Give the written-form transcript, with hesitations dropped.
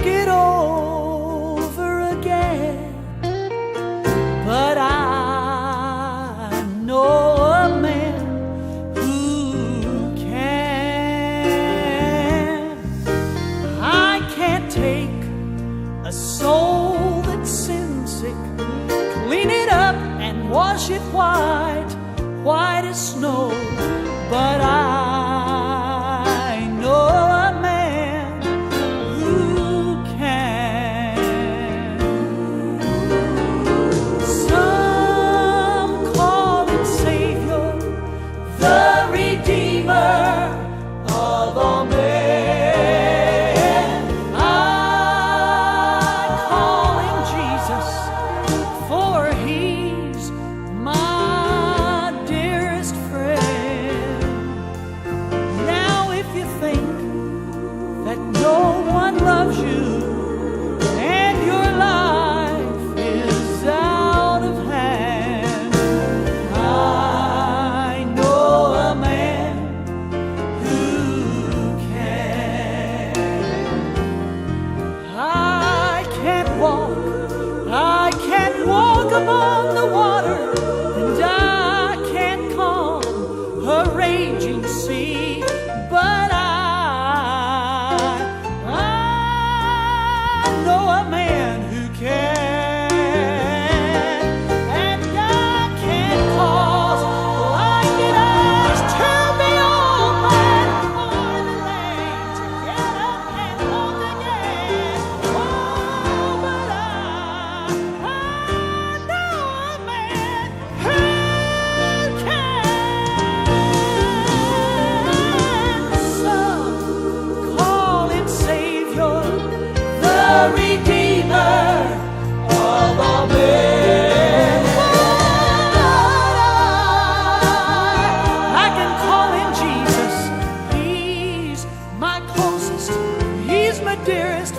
make it over again, but I know a man who can. I can't take a soul that's sin sick, clean it up and wash it white, white as snow, but I know a man who can. Some call him Savior, the Redeemer of all men. I call him Jesus, for he's my dearest friend. Now if you think that no one loves you and your life is out of hand, I know a man who can. I can't walk upon the water, and I can't calm a raging sea, but I know a man who can. And I can't cause blinded eyes to be open, or the lame to get up and walk again. Oh, but I know a man who can. Some call him Savior, the Redeemer of all men. I can call him Jesus. He's my closest, he's my dearest